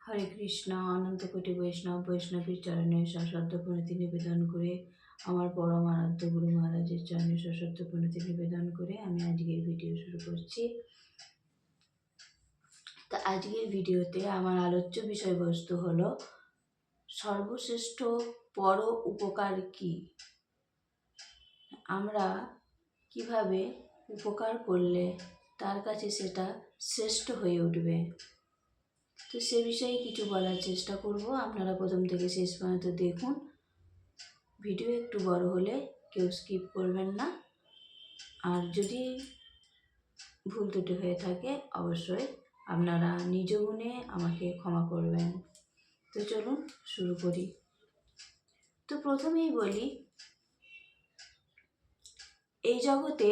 হরে কৃষ্ণ। অনন্ত কোটি বৈষ্ণবীর চরণে সশ্রদ্ধ প্রণতি নিবেদন করে, আমার পরম আরাধ্য গুরু মহারাজের চরণে সশ্রদ্ধ প্রণতি নিবেদন করে আমি আজকের ভিডিও শুরু করছি। তা আজকের ভিডিওতে আমার আলোচ্য বিষয়বস্তু হলো সর্বশ্রেষ্ঠ পর উপকার কি। আমরা কিভাবে উপকার করলে তার কাছে সেটা শ্রেষ্ঠ হয়ে উঠবে, তো সে বিষয়ে কিছু বলার চেষ্টা করব। আপনারা প্রথম থেকে শেষ পর্যন্ত দেখুন। ভিডিও একটু বড় হলে কেউ স্কিপ করবেন না, আর যদি ভুল ত্রুটি হয়ে থাকে অবশ্যই আপনারা নিজ গুণে আমাকে ক্ষমা করবেন। তো চলুন শুরু করি। তো প্রথমেই বলি, এই জগতে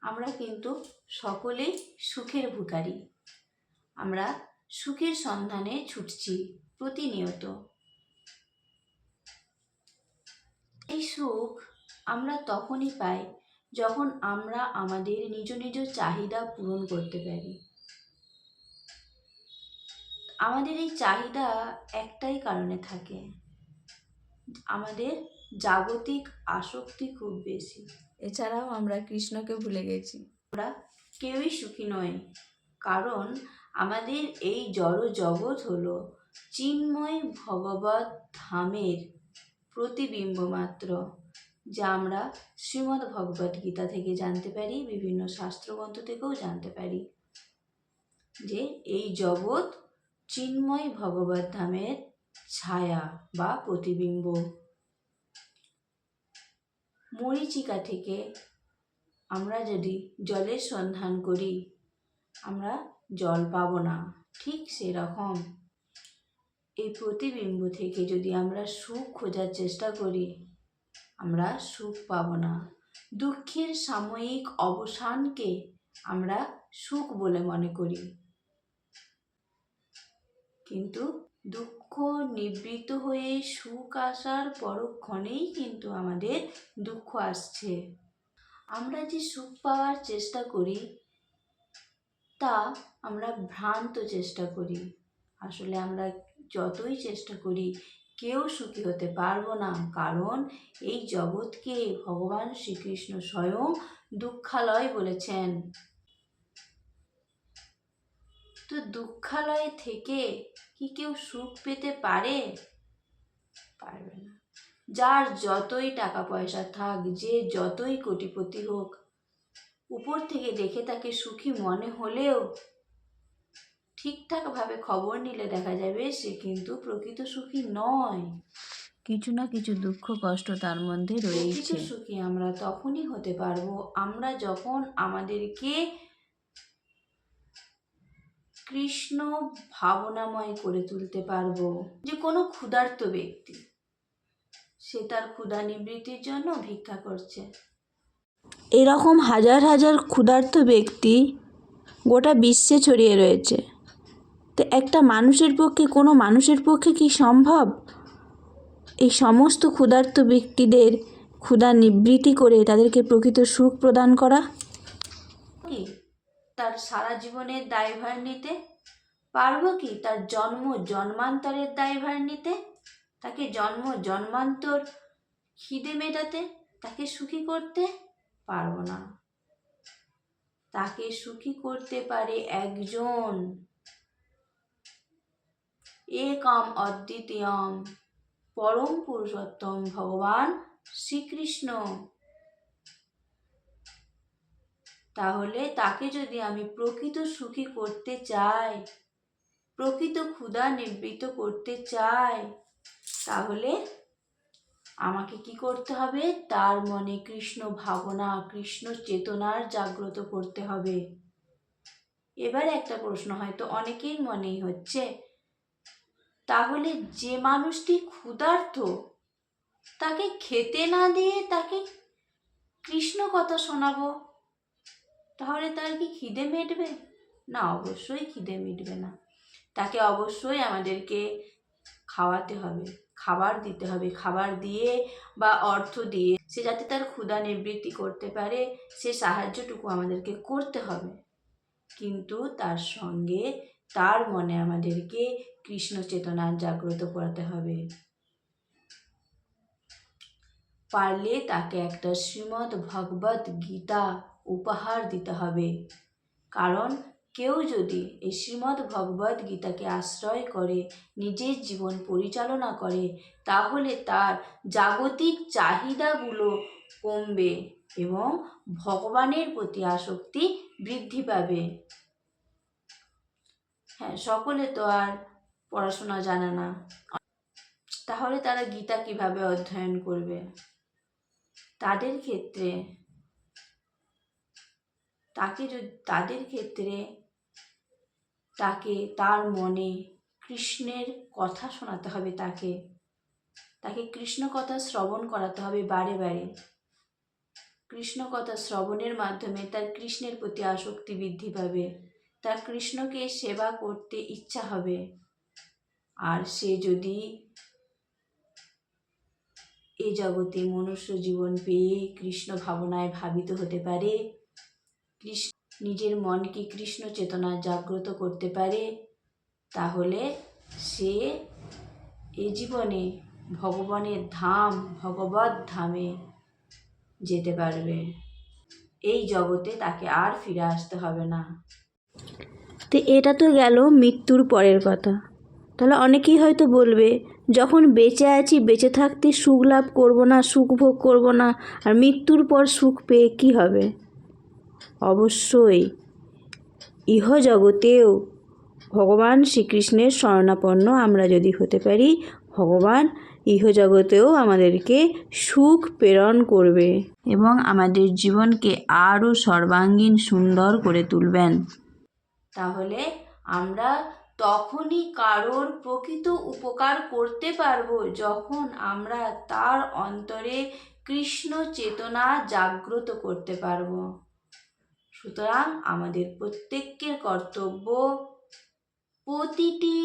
আমরা কিন্তু সকলেই সুখের ভিখারি। আমরা সুখের সন্ধানে ছুটছি প্রতিনিয়ত। এই সুখ আমরা তখনই পাই যখন আমরা আমাদের নিজ নিজ চাহিদা পূরণ করতে পারি। আমাদের এই চাহিদা একটাই কারণে থাকে, আমাদের জাগতিক আসক্তি খুব বেশি। এছাড়াও আমরা কৃষ্ণকে ভুলে গেছি। আমরা কেউই সুখী নই, কারণ আমাদের এই জড় জগৎ হলো চিন্ময় ভগবত ধামের প্রতিবিম্ব মাত্র, যা আমরা শ্রীমদ্ ভগবত গীতা থেকে জানতে পারি, বিভিন্ন শাস্ত্রগ্রন্থ থেকেও জানতে পারি যে এই জগৎ চিন্ময় ভগবত ধামের ছায়া বা প্রতিবিম্ব। মরীচিকা থেকে আমরা যদি জলের সন্ধান করি আমরা জল পাব না, ঠিক সেরকম এই প্রতিবিম্ব থেকে যদি আমরা সুখ খোঁজার চেষ্টা করি আমরা সুখ পাব না। দুঃখের সাময়িক অবসানকে আমরা সুখ বলে মনে করি, কিন্তু দুঃখ নিবৃত্ত হয়ে সুখ আসার পরক্ষণেই কিন্তু আমাদের দুঃখ আসছে। আমরা যে সুখ পাওয়ার চেষ্টা করি তা আমরা ভ্রান্ত চেষ্টা করি। আসলে আমরা যতই চেষ্টা করি কেউ সুখী হতে পারবো না, কারণ এই জগৎকে ভগবান শ্রীকৃষ্ণ স্বয়ং দুঃখালয় বলেছেন। তো দুঃখালয় থেকে কি কেউ সুখ পেতে পারে? পারবে না। যার যতই টাকা পয়সা থাক, যে যতই কোটিপতি হোক, উপর থেকে দেখে তাকে সুখী মনে হলেও ঠিকঠাকভাবে খবর নিলে দেখা যাবে সে কিন্তু প্রকৃত সুখী নয়। কিছু না কিছু দুঃখ কষ্ট তার মধ্যে রয়েছে। সুখী আমরা তখনই হতে পারবো আমরা যখন আমাদেরকে কৃষ্ণ ভাবনাময় করে তুলতে পারবো। যে কোনো ক্ষুধার্ত ব্যক্তি সে তার ক্ষুধা নিবৃত্তির জন্য ভিক্ষা করছে, এরকম হাজার হাজার ক্ষুধার্ত ব্যক্তি গোটা বিশ্বে ছড়িয়ে রয়েছে। তো একটা মানুষের পক্ষে, কোনো মানুষের পক্ষে কি সম্ভব এই সমস্ত ক্ষুধার্ত ব্যক্তিদের ক্ষুধা নিবৃত্তি করে তাদেরকে প্রকৃত সুখ প্রদান করা? কি তার সারা জীবনের দায়ভার নিতে পারবো? কি তার জন্মান্তরের দায়ভার নিতে, তাকে জন্মান্তর খিদে মেটাতে, তাকে সুখী করতে পারবো না। তাকে সুখী করতে পারে একজন, একম অদ্বিতীয়ম পরম পুরুষোত্তম ভগবান শ্রীকৃষ্ণ। তাহলে তাকে যদি আমি প্রকৃত সুখী করতে চাই, প্রকৃত ক্ষুধা নিবৃত্ত করতে চাই, তাহলে আমাকে কি করতে হবে? তার মনে কৃষ্ণ ভাবনা, কৃষ্ণ চেতনার জাগ্রত করতে হবে। এবার একটা প্রশ্ন হয়তো অনেকের মনেই হচ্ছে, তাহলে যে মানুষটি ক্ষুধার্ত তাকে খেতে না দিয়ে তাকে কৃষ্ণ কথা শোনাবো, তাহলে তার কি খিদে মিটবে? না, অবশ্যই খিদে মিটবে না। তাকে অবশ্যই আমাদেরকে খাওয়াতে হবে, খাবার দিতে হবে। খাবার দিয়ে বা অর্থ দিয়ে সে যাতে তার ক্ষুধা নিবৃত্তি করতে পারে সে সাহায্যটুকু আমাদেরকে করতে হবে। কিন্তু তার সঙ্গে তার মনে আমাদেরকে কৃষ্ণ চেতনা জাগ্রত করাতে হবে। পারলে তাকে একটা শ্রীমদ্ ভগবত গীতা উপহার দিতে হবে। কারণ কেউ যদি এই শ্রীমদ্ ভগবত গীতাকে আশ্রয় করে নিজের জীবন পরিচালনা করে, তাহলে তার জাগতিক চাহিদাগুলো কমবে এবং ভগবানের প্রতি আসক্তি বৃদ্ধি পাবে। হ্যাঁ, সকলে তো আর পড়াশোনা জানে না, তাহলে তারা গীতা কিভাবে অধ্যয়ন করবে? তাদের ক্ষেত্রে তাকে তার মনে কৃষ্ণের কথা শোনাতে হবে, তাকে কৃষ্ণ কথা শ্রবণ করাতে হবে বারে বারে। কৃষ্ণ কথা শ্রবণের মাধ্যমে তার কৃষ্ণের প্রতি আসক্তি বৃদ্ধি পাবে, তার কৃষ্ণকে সেবা করতে ইচ্ছা হবে। আর সে যদি এই জগতে মনুষ্য জীবন পেয়ে কৃষ্ণ ভাবনায় ভাবিত হতে পারে, নিজের মনকে কৃষ্ণ চেতনা জাগ্রত করতে পারে, তাহলে সে এ জীবনে ভগবানের ধাম ভগবত ধামে যেতে পারবে। এই জগতে তাকে আর ফিরে আসতে হবে না। তো এটা তো গেল মৃত্যুর পরের কথা। তাহলে অনেকেই হয়তো বলবে, যখন বেঁচে আছি বেঁচে থাকতে সুখ লাভ করব না, সুখ ভোগ করব না, আর মৃত্যুর পর সুখ পেয়ে কী হবে? অবশ্যই ইহজগতেও ভগবান শ্রীকৃষ্ণের শরণাপন্ন আমরা যদি হতে পারি, ভগবান ইহজগতেও আমাদেরকে সুখ প্রেরণ করবে এবং আমাদের জীবনকে আরও সর্বাঙ্গীন সুন্দর করে তুলবেন। তাহলে আমরা তখনই কারোর প্রকৃত উপকার করতে পারবো যখন আমরা তার অন্তরে কৃষ্ণ চেতনা জাগ্রত করতে পারবো। সুতরাং আমাদের প্রত্যেকের কর্তব্য প্রতিটি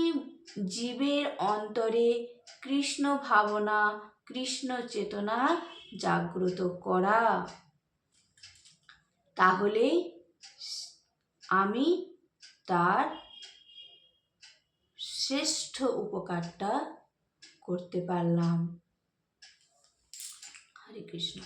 জীবের অন্তরে কৃষ্ণ ভাবনা কৃষ্ণ চেতনা জাগ্রত করা। তাহলেই আমি তার শ্রেষ্ঠ উপকারটা করতে পারলাম। হরে কৃষ্ণ।